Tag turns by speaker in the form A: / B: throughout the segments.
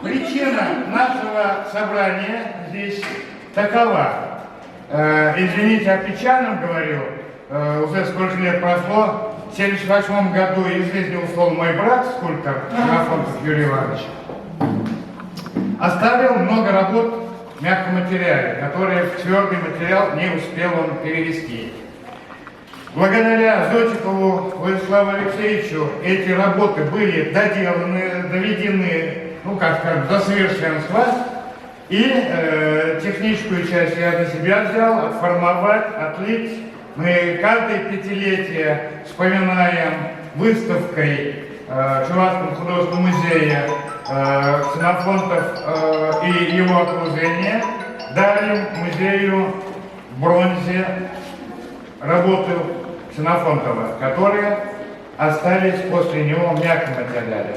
A: Причина нашего собрания здесь такова. Извините, о печальном говорю. Уже сколько лет прошло. В 1978 году из жизни ушел мой брат, скульптор Афонтов Юрий Иванович. Оставил много работ в мягком материале, которые в твердый материал не успел он перевести. Благодаря Зотикову Владиславу Алексеевичу эти работы были доделаны, доведены, до совершенства. И техническую часть я на себя взял, отформовать, отлить. Мы каждое пятилетие вспоминаем выставкой в Чувашском художественном музее Ксенофонтов и его окружение. Дарим музею в бронзе работы Ксенофонтова, которые остались после него в мягком материале.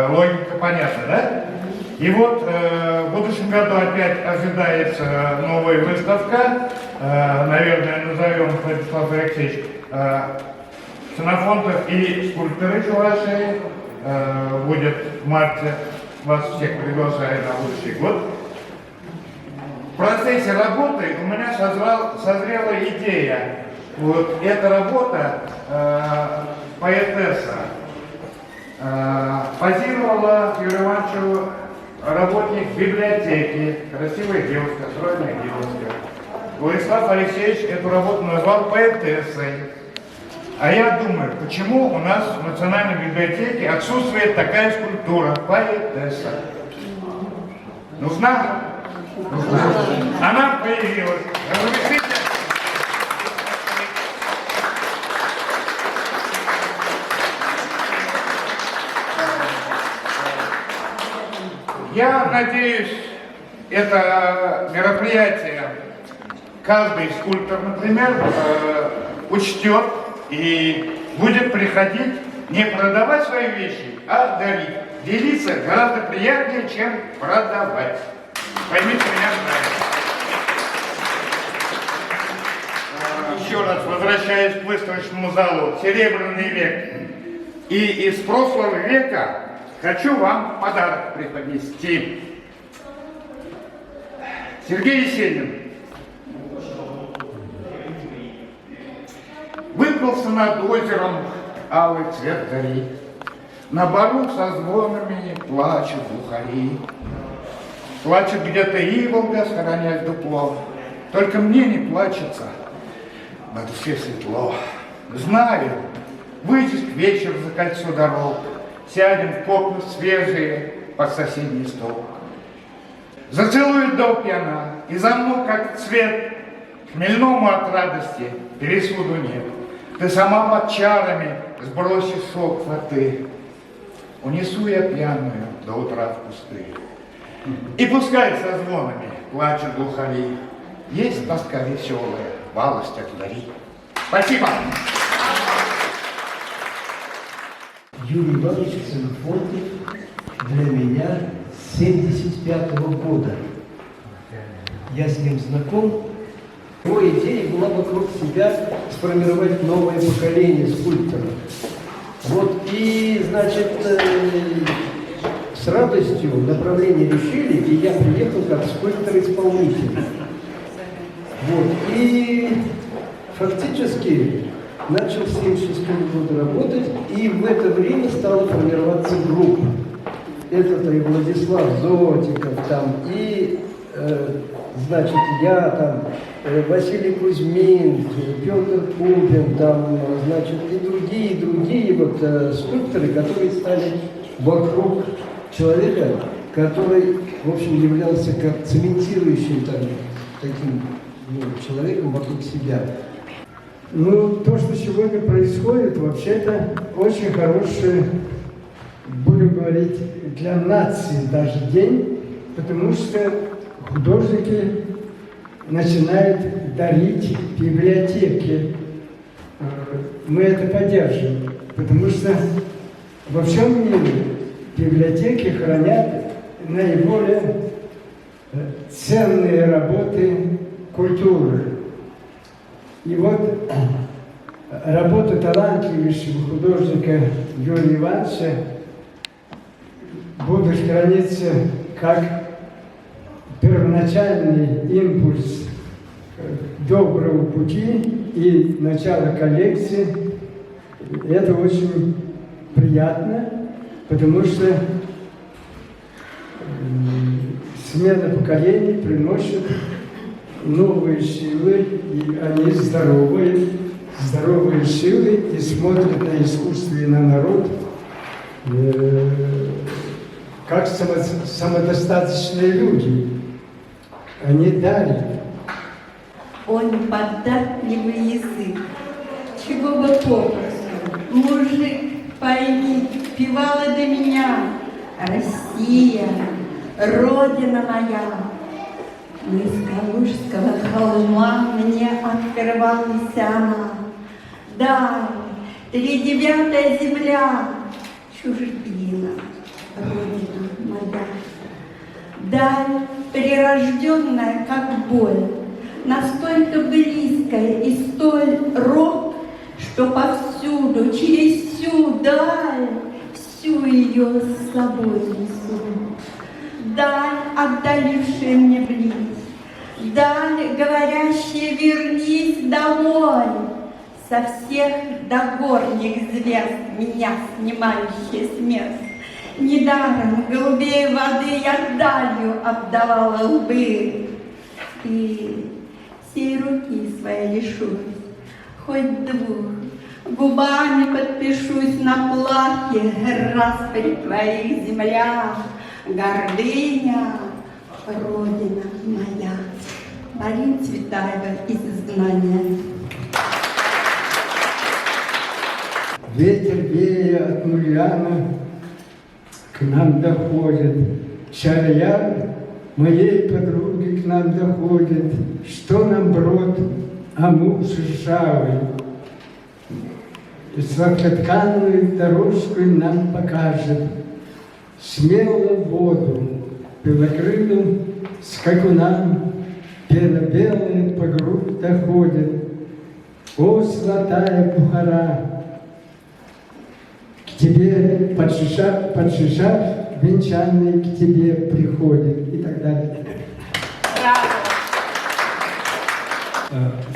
A: Логика понятна, да? И вот в будущем году опять ожидается новая выставка, наверное, назовем Владислав Алексеевич, Ксенофонтов и скульпторы Чувашии, будет в марте, вас всех приглашаю на будущий год. В процессе работы у меня созрела идея. Вот эта работа поэтесса позировала Юрию Ивановичу работник библиотеки, красивая девушка, стройная девушка. Владислав Алексеевич эту работу назвал поэтессой. А я думаю, почему у нас в Национальной библиотеке отсутствует такая скульптура, поэтесса? Нужна? Нужна. Она появилась. Я надеюсь, это мероприятие каждый скульптор, например, учтет и будет приходить не продавать свои вещи, а дарить. Делиться гораздо приятнее, чем продавать. Поймите меня правильно. Еще раз возвращаясь к выставочному залу, Серебряный век. И из прошлого века хочу вам подарок преподнести. Сергей Есенин выплылся над озером алый цвет зари. На бару со звонами плачут глухари. Плачет где-то иволга, схоронясь дупло. Только мне не плачется, на душе светло. Знаю, выйдешь к вечеру за кольцо дорог, сядем в копны свежие под соседний стол. Зацелует до пьяна, и за мной, как цвет, хмельному от радости пересуду нет. Ты сама под чарами сбросишь шок фаты. Унесу я пьяную до утра в кусты. И пускай со звонами плачут глухари. Есть тоска веселая, валость от зари. Спасибо!
B: Юрий Иванович Ксенофонтов для меня с 1975 года. Я с ним знаком. Его идея была вокруг себя сформировать новое поколение скульпторов. Вот и, значит, с радостью направление решили, и я приехал как скульптор-исполнитель. Вот. И фактически начал с 1976 года работать, и в это время стала формироваться группа. Это и Владислав Зотиков, там, и, значит, я, там, Василий Кузьмин, Петр Купин, там, значит, и другие вот скульпторы, которые стали вокруг человека, который, в общем, являлся как цементирующим таким человеком вокруг себя.
C: Ну, то, что сегодня происходит, вообще-то очень хороший, будем говорить, для нации даже день, потому что художники начинают дарить библиотеки. Мы это поддерживаем, потому что во всем мире библиотеки хранят наиболее ценные работы культуры. И вот работа талантливейшего художника Юрия Ивановича будут храниться как первоначальный импульс доброго пути и начало коллекции. Это очень приятно, потому что смена поколений приносит новые силы, и они здоровые силы, и смотрят на искусство и на народ как самодостаточные люди. Они дарят.
D: Он податливый язык, чего бы попросту. Мужик, пойми, певала до меня Россия, Родина моя. Но из Калужского холма мне открывалась она. Да, 39-я земля, чужбина, Родина моя. Даль, прирожденная, как боль, настолько близкая и столь рок, что повсюду, через всю даль, всю ее с собой несу. Даль, отдалившая мне близ, даль, говорящая, вернись домой, со всех до горних звезд меня снимающая с мест. Недаром голубей воды я далью обдавала лбы. И всей руки своей лишусь, хоть двух, губами подпишусь на плахе распри твоих землях. Гордыня, Родина моя. Марина Цветаева из «Изгнания».
C: Ветер, вея от Муляна, к нам доходит. Чарьяр моей подруги к нам доходит. Что нам брод, а муж ржавый. И сладкотканную дорожку нам покажет. Смело в воду, белокрылым скакунам, пена белая по грудь доходит. О, золотая Бухара! К тебе подшишак венчанный к тебе приходит, и так далее.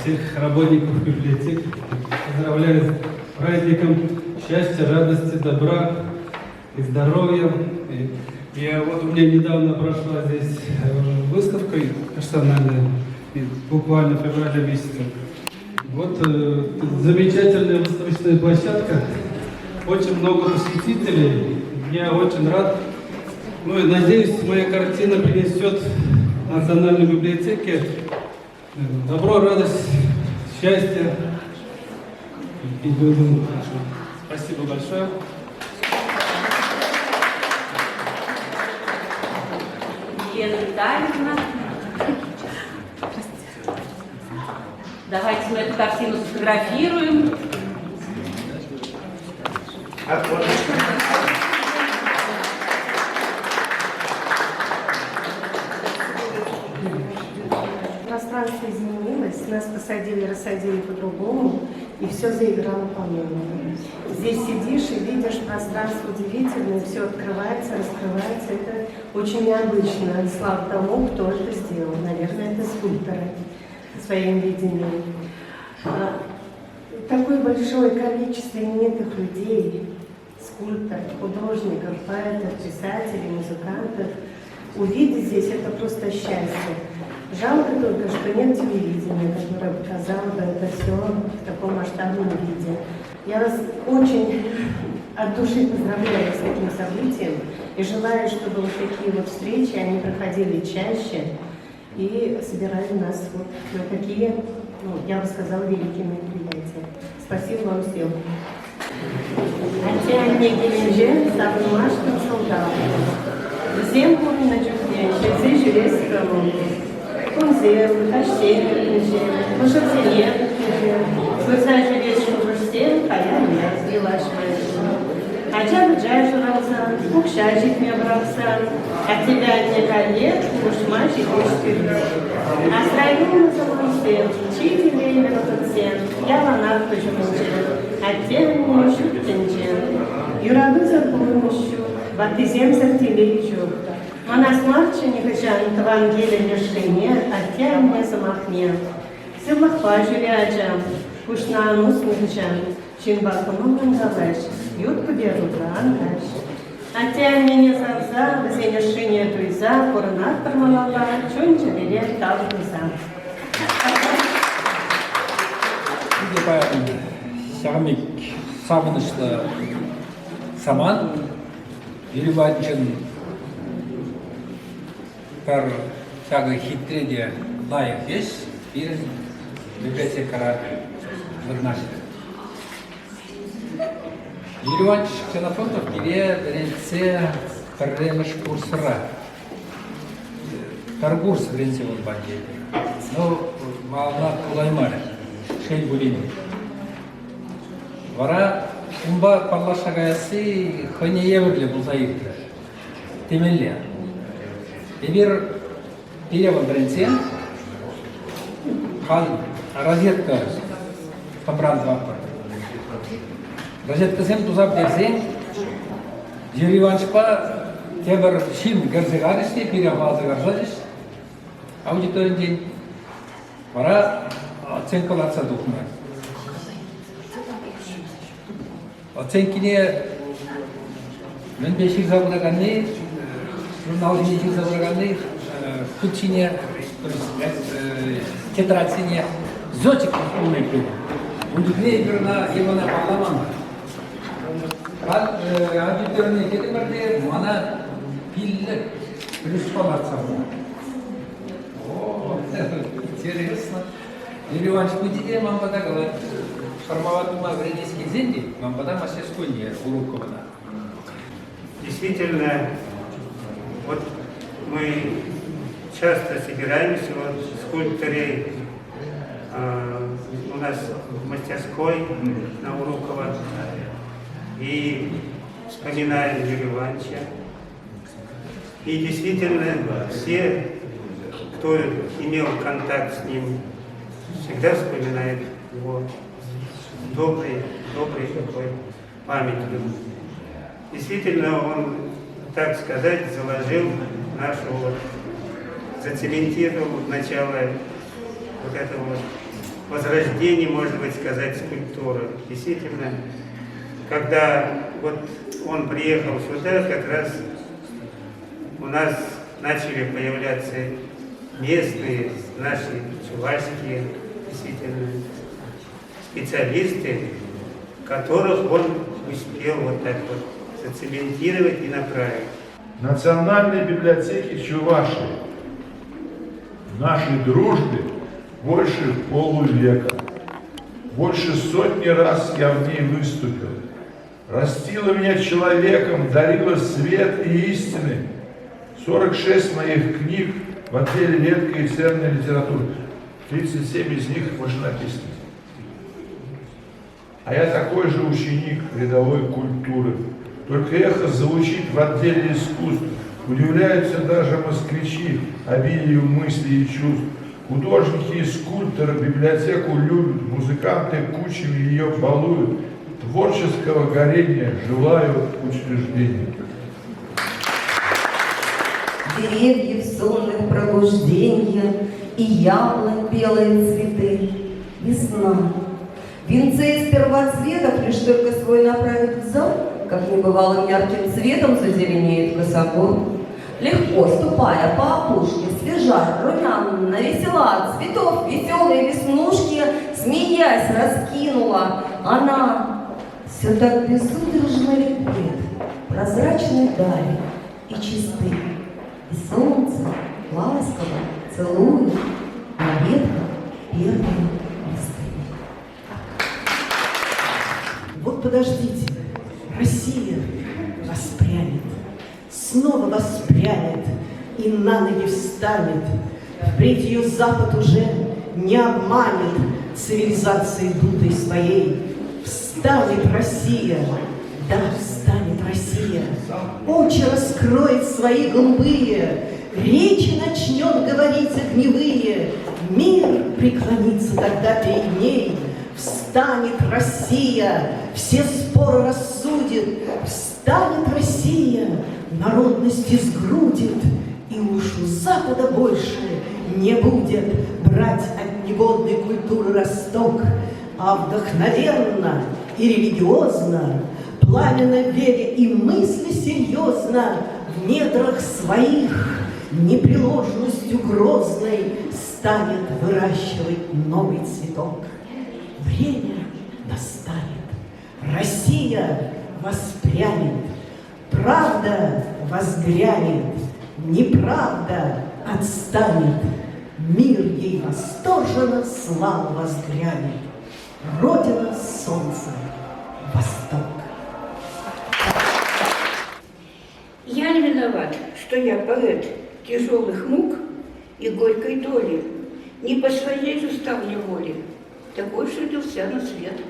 E: Всех работников библиотек поздравляю с праздником счастья, радости, добра и здоровья. У меня недавно прошла здесь выставка персональная, буквально в феврале месяце. Вот замечательная выставочная площадка, очень много посетителей. Я очень рад. Ну и надеюсь, моя картина принесет Национальной библиотеке добро, радость, счастье. И думаю, спасибо большое.
F: Елена Витальевна. Давайте мы эту картину сфотографируем.
G: Пространство изменилось, нас посадили, рассадили по-другому, и все заиграло по-новому. Здесь сидишь и видишь пространство удивительное, все открывается, раскрывается. Это очень необычно. Слава тому, кто это сделал. Наверное, это скульпторы в своем видении. Такое большое количество именитых людей, скульпторов, художников, поэтов, писателей, музыкантов. Увидеть здесь это просто счастье. Жалко только, что нет телевидения, которое показало бы это все в таком масштабном виде. Я вас очень от души поздравляю с этим событием и желаю, чтобы вот такие вот встречи, они проходили чаще и собирали нас вот на такие, я бы сказала, великие мероприятия. Спасибо вам всем. Отчаяние Геленджи, Савнумашкин, Солдат. Всем помню на чувстве, щецы жюрейского. Кунзел, Кащель, Лошадзеле, Слышащий весь шубурстен, Хаян, я взялась в Аджаб Джай журался, Кукшажик мне брался, от тебя не колет, Кушмачик уштырь. А стройну назывался, Чити время ротацен, я ланар пожмучен, а тем не шуптенчен. Юраду за помощью, Ватиземцев телечу. Манас марчани хачан Евангелие лишение, а тем не замахнет. Силахва журяджам, кушна нусмихчан, чинбакуну мангаваш, ютку берутра ангаш. А тем не завза, везенешение туйза, коронат пармалава, чунча лилет тавдуза.
H: Сағымек сағынышлы заман Елубанчын бір сағы хитреде лайық еш бір библиотекара вырнашты. Елубанч Ксенофонтов келе бірінсе бірреміш курсыра. Бір курс бірінсе ол банде. Но малына құлаймары, шел бұлеймі. Вара умба парлаша гаясы хыне еврле булзайыктыр. Темелле. Эбир перевод бренсен хан розетка побран вапыр. Розетка сен тузап дерсен Юрий-Ивановичпа тебір шим гәрзіғарыште перевалзы гаржадыш аудиторин ден. Вара оценкалатса духмай. Оценкине мен бешик забырганный, журнал бешик забырганный, кучине, тетрадсине зотик умеет. Удивление берна Ивана Павловна. Аудиторный кетемерде мана пилле плюспалатса. О, интересно. Юрий Иванович, кудите мам подагала. Формоватума вредительских зенди, вам подам мастерскую урокована.
I: Действительно, вот мы часто собираемся, вот скульпторы у нас в мастерской на Уруково и вспоминаем Юрия Ивановича. И действительно, все, кто имел контакт с ним, всегда вспоминает его добрый такой памятник. Действительно, он, так сказать, заложил нашу, зацементировал начало вот этого вот возрождения, можно быть, сказать, скульптуры. Действительно, когда вот он приехал сюда, как раз у нас начали появляться местные, наши чувашские, действительно, специалисты, которых он успел вот так вот зацементировать и направить.
J: Национальной библиотеки Чувашии нашей дружбе больше полувека. Больше сотни раз я в ней выступил. Растила меня человеком, дарила свет и истины. 46 моих книг в отделе редкой и ценной литературы. 37 из них машинописные. А я такой же ученик рядовой культуры. Только эхо звучит в отделе искусств. Удивляются даже москвичи обилию мыслей и чувств. Художники и скульпторы библиотеку любят, музыканты кучами ее балуют. Творческого горения желаю учреждению.
K: Деревьев сонных пробуждения и яблонь белые цветы. Весна. Венцы из первоцветов лишь только свой направит в зал, как небывалым ярким цветом зазеленеет косогор. Легко ступая по опушке, свежа, румяна, весела, цветов веселые веснушки, смеясь, раскинула. Она все так безудержно ликует, прозрачной дали и чисты. И солнце ласково целует на ветках первые листы.
L: Вот подождите, Россия воспрянет, снова воспрянет и на ноги встанет. Впредь ее Запад уже не обманет цивилизацией дутой своей. Встанет Россия, да, встанет Россия, очи раскроет свои голубые, речи начнет говорить огневые, мир преклонится тогда перед ней, Встанет Россия, все споры рассудит. Встанет Россия, народности сгрудит, и уж у Запада больше не будет брать от негодной культуры росток, а вдохновенно и религиозно, пламенно веря и мысли серьезно, в недрах своих непреложностью грозной станет выращивать новый цветок. Время настанет, Россия воспрянет, правда возгрянет, неправда отстанет, мир ей восторженно славу возгрянет, Родина солнца, Восток.
D: Я не виноват, что я поэт тяжелых мук и горькой доли. Не по своей же ставле воли, такой же родился на свет.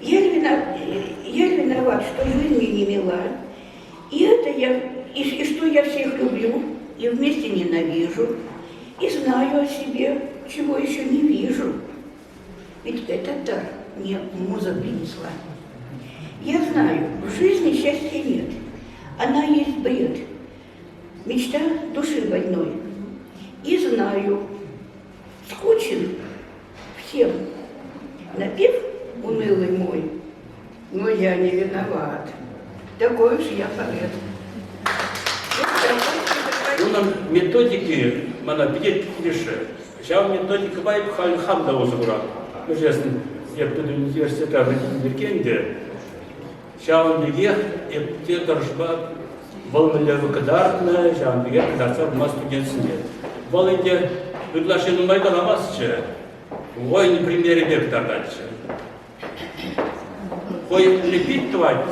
D: Я виноват, что жизнь мне не мила, и что я всех люблю, и вместе ненавижу, и знаю о себе, чего еще не вижу. Ведь этот дар мне муза принесла. Я знаю, в жизни счастья нет, она есть бред, мечта души больной. И знаю, скучен всем напев унылый мой, но я не виноват, такой уж я поэт.
M: Bunun metodiki bana bilet girişi. Şam metodiki bayıp ham da olsa bura. Müjdesin yaptığı üniversitede birkendi. Şam bilgi yaptığı tarışma volmele vakadarna, şam bilgi kadarsa bu studentsinде. Volinde приглашение майдаламасчы. Ой, не примере бектардачы. Ой, лепитывать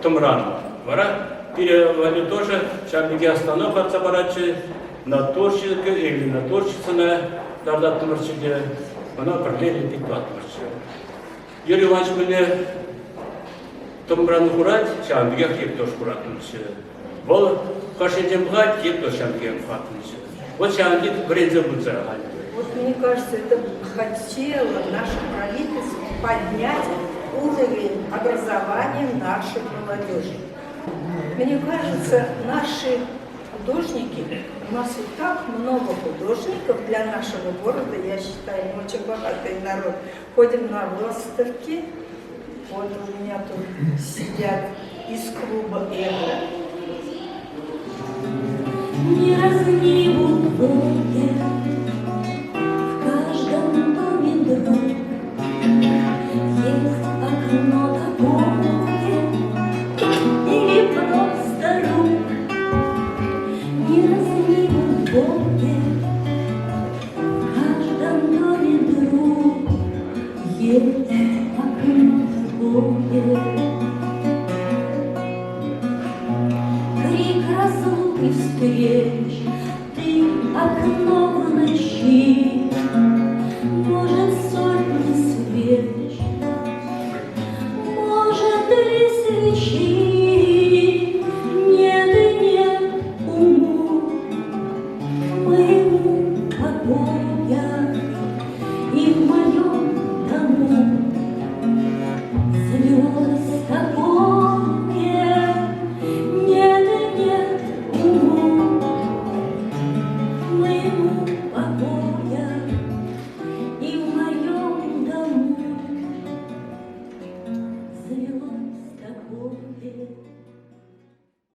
M: тумран. Вара перевали тоже, шам билги остановка цабарачы, натурщика или натурщицына дардат тумарчыге. Она параллельно лепитывать тумарчы. Юрий Иванович мне тумран курать, шам билги хлеб тоже курать тумарчы. Вол кашедем бгать, хлеб тоже шам билги курать тумарчы. Вот шам билги брензе будзе.
D: Вот мне кажется, это хотело наше правительство поднять уровень образования нашей молодежи. Мне кажется, наши художники, у нас и так много художников для нашего города, я считаю, мы очень богатый народ. Ходим на выставки, вот у меня тут сидят из клуба «Эго».
N: Не разгневут волки, в каждом доме друг. Есть окно такое, или просто рук. Не разгневут волки, в каждом доме друг. Есть окно такое. Крик разлуки встреч, ты окно